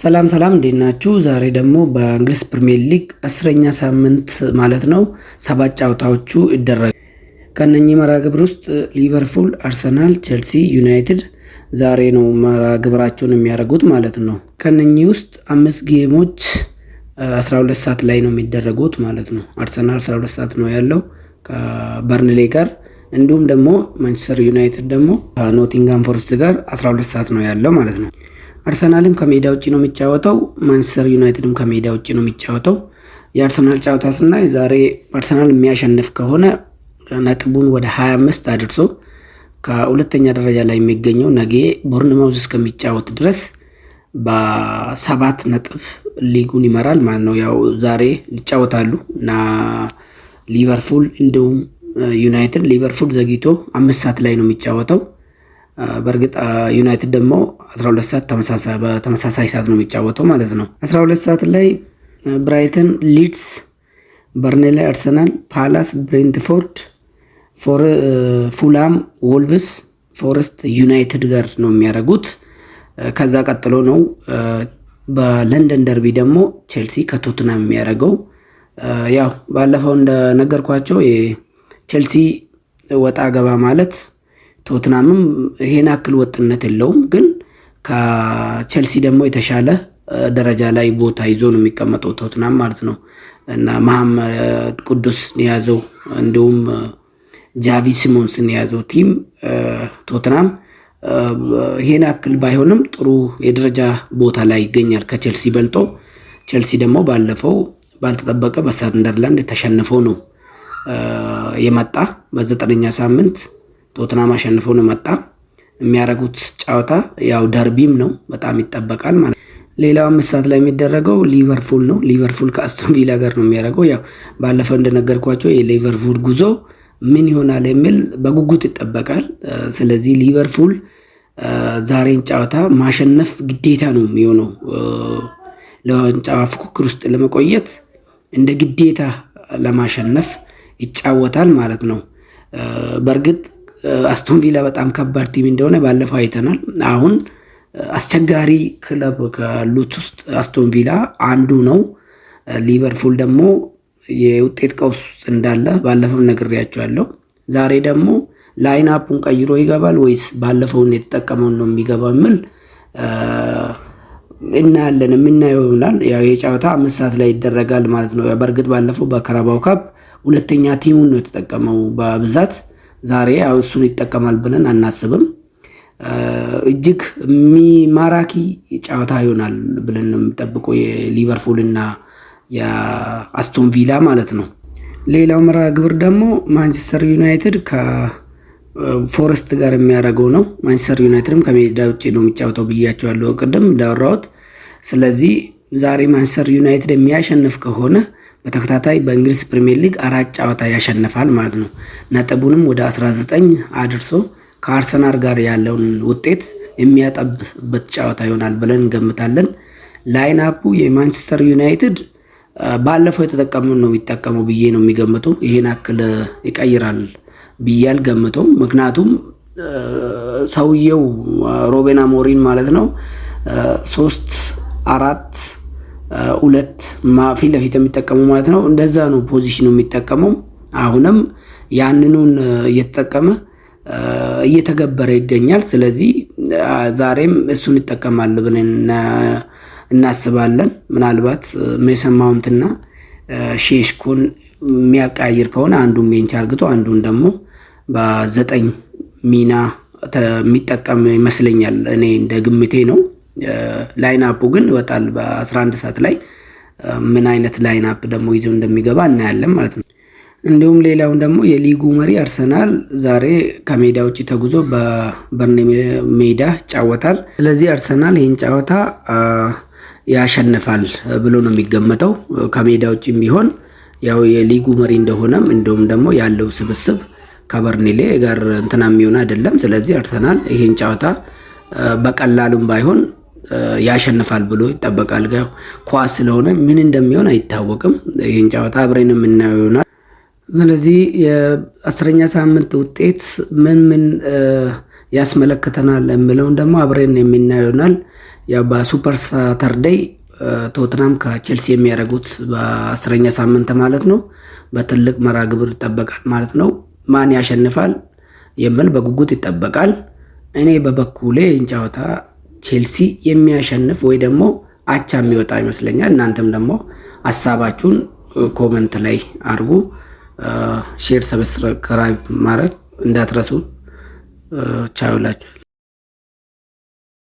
ሰላም ሰላም እንዴት ናችሁ? ዛሬ ደግሞ በእንግሊዝ ፕሪሚየር ሊግ 10ኛ ሳምንት ማለት ነው 7 ጨዋታዎቹ ይደረጋሉ። ከነኚህ መርሃ ግብር ውስጥ ሊቨርፑል፣ አርሰናል፣ ቼልሲ፣ ዩናይትድ ዛሬ ነው መርሃ ግብራቸውን የሚያደርጉት ማለት ነው። ከነኚህ ውስጥ 5 ጌሞች 12 ሰዓት ላይ ነው የሚደረጉት ማለት ነው። አርሰናል 12 ሰዓት ነው ያለው ከበርንሌ ጋር፣ እንዲሁም ደግሞ ማንቸስተር ዩናይትድ ደግሞ ከኖቲንጋም ፎረስት ጋር 12 ሰዓት ነው ያለው ማለት ነው። አርሰናልም ከሜዳ ውጭ ነው የሚጫወተው፣ ማንቸስተር ዩናይትድም ከሜዳ ውጭ ነው የሚጫወተው። የአርሰናል ጨዋታ ስናይ ዛሬ አርሰናል የሚያሸንፍ ከሆነ ነጥቡን ወደ 25 አድርሶ ከሁለተኛ ደረጃ ላይ የሚገኘው ነገ ቦርንማውዝ እስከሚጫወት ድረስ በ7 ነጥብ ሊጉን ይመራል ማለት ነው። ያው ዛሬ ይጫወታሉ እና ሊቨርፑል እንዲሁም ዩናይትድ። ሊቨርፑል ዘግይቶ 5 ሰዓት ላይ ነው የሚጫወተው። በእርግጥ ዩናይትድ ደግሞ 12 ሰዓት በተመሳሳይ ሰዓት ነው የሚጫወተው ማለት ነው። 12 ሰዓት ላይ ብራይተን ሊድስ፣ በርንሌ አርሰናል፣ ፓላስ ብሬንትፎርድ፣ ፉላም ወልቭስ፣ ፎረስት ዩናይትድ ጋር ነው የሚያደርጉት። ከዛ ቀጥሎ ነው በለንደን ደርቢ ደግሞ ቼልሲ ከቶትናም የሚያደርገው። ያው ባለፈው እንደነገርኳቸው የቼልሲ ወጣ ገባ ማለት ቶትናምም ይሄን አክል ወጥነት የለውም፣ ግን ከቼልሲ ደግሞ የተሻለ ደረጃ ላይ ቦታ ይዞ ነው የሚቀመጠው ቶትናም ማለት ነው። እና መሐመድ ቅዱስ የያዘው እንዲሁም ጃቪ ሲሞንስን የያዘው ቲም ቶትናም ይሄን አክል ባይሆንም ጥሩ የደረጃ ቦታ ላይ ይገኛል ከቼልሲ በልጦ። ቼልሲ ደግሞ ባለፈው ባልተጠበቀ በሰንደርላንድ ተሸንፈው ነው የመጣ በ9ኛ ሳምንት ቶትናም አሸንፎ ነው መጣ። የሚያደርጉት ጨዋታ ያው ደርቢም ነው፣ በጣም ይጠበቃል ማለት ነው። ሌላው 5 ሰዓት ላይ የሚደረገው ሊቨርፑል ነው። ሊቨርፑል ከአስቶን ቪላ ጋር ነው የሚያደርገው። ያው ባለፈው እንደነገርኳቸው የሊቨርፑል ጉዞ ምን ይሆናል የሚል በጉጉት ይጠበቃል። ስለዚህ ሊቨርፑል ዛሬን ጨዋታ ማሸነፍ ግዴታ ነው የሚሆነው። ለዋንጫ ፉክክር ውስጥ ለመቆየት እንደ ግዴታ ለማሸነፍ ይጫወታል ማለት ነው። በእርግጥ አስቶን ቪላ በጣም ከባድ ቲም እንደሆነ ባለፈው አይተናል። አሁን አስቸጋሪ ክለብ ካሉት ውስጥ አስቶን ቪላ አንዱ ነው። ሊቨርፑል ደግሞ የውጤት ቀውስ እንዳለ ባለፈው ነግሬያቸዋለሁ። ዛሬ ደግሞ ላይን አፑን ቀይሮ ይገባል ወይስ ባለፈውን የተጠቀመውን ነው የሚገባው የሚል እናያለን፣ የምናየው ይሆናል። ያው የጨዋታ 5 ሰዓት ላይ ይደረጋል ማለት ነው። በእርግጥ ባለፈው በካራባው ካፕ ሁለተኛ ቲሙን ነው የተጠቀመው በብዛት። ዛሬ ያው እሱን ይጠቀማል ብለን አናስብም። እጅግ ማራኪ ጨዋታ ይሆናል ብለን ነው የምንጠብቀው የሊቨርፑል እና የአስቶን ቪላ ማለት ነው። ሌላው መርሃ ግብር ደግሞ ማንቸስተር ዩናይትድ ከፎረስት ጋር የሚያደርገው ነው። ማንቸስተር ዩናይትድም ከሜዳ ውጭ ነው የሚጫወተው ብያቸዋለሁ ቅድም እንዳወራሁት። ስለዚህ ዛሬ ማንቸስተር ዩናይትድ የሚያሸንፍ ከሆነ በተከታታይ በእንግሊዝ ፕሪሚየር ሊግ 4 ጨዋታ ያሸንፋል ማለት ነው። ነጥቡንም ወደ 19 አድርሶ ከአርሰናል ጋር ያለውን ውጤት የሚያጠብበት ጨዋታ ይሆናል ብለን እንገምታለን። ላይን አፑ የማንቸስተር ዩናይትድ ባለፈው የተጠቀመው ነው የሚጠቀመው ብዬ ነው የሚገምተው። ይሄን አክል ይቀይራል ብዬ አልገምተውም። ምክንያቱም ሰውየው ሮቤን አሞሪም ማለት ነው 3-4-2 ፊት ለፊት የሚጠቀሙ ማለት ነው። እንደዛ ነው ፖዚሽኑ የሚጠቀመው። አሁንም ያንኑን እየተጠቀመ እየተገበረ ይገኛል። ስለዚህ ዛሬም እሱን ይጠቀማል ብለን እናስባለን። ምናልባት ሜሰን ማውንትና ሼሽኮን የሚያቀያይር ከሆነ አንዱን ቤንች አርግቶ አንዱን ደግሞ በ9 ሚና የሚጠቀም ይመስለኛል። እኔ እንደ ግምቴ ነው። ላይን አፑ ግን ይወጣል በ11 ሰዓት ላይ። ምን አይነት ላይን አፕ ደግሞ ይዘው እንደሚገባ እናያለን ማለት ነው። እንዲሁም ሌላውን ደግሞ የሊጉ መሪ አርሰናል ዛሬ ከሜዳ ውጭ ተጉዞ በበርንሌ ሜዳ ይጫወታል። ስለዚህ አርሰናል ይህን ጨዋታ ያሸንፋል ብሎ ነው የሚገመተው። ከሜዳ ውጭም ቢሆን ያው የሊጉ መሪ እንደሆነም እንዲሁም ደግሞ ያለው ስብስብ ከበርንሌ ጋር እንትና የሚሆን አይደለም። ስለዚህ አርሰናል ይህን ጨዋታ በቀላሉም ባይሆን ያሸንፋል ብሎ ይጠበቃል። ኳስ ስለሆነ ምን እንደሚሆን አይታወቅም። ይህን ጨዋታ አብረን የምናየው ይሆናል። ስለዚህ የ10ኛ ሳምንት ውጤት ምን ያስመለክተናል የሚለውን ደግሞ አብረን የምናየው ይሆናል። ያው በሱፐር ሳተርዴይ ቶትናም ከቼልሲ የሚያደርጉት በ10ኛ ሳምንት ማለት ነው በትልቅ መርሃ ግብር ይጠበቃል ማለት ነው። ማን ያሸንፋል የሚል በጉጉት ይጠበቃል። እኔ በበኩሌ ጨዋታ ቼልሲ የሚያሸንፍ ወይ ደግሞ አቻ የሚወጣ ይመስለኛል። እናንተም ደግሞ ሀሳባችሁን ኮመንት ላይ አድርጉ። ሼር፣ ሰብስክራይብ ማድረግ እንዳትረሱ። ቻው ላችሁ።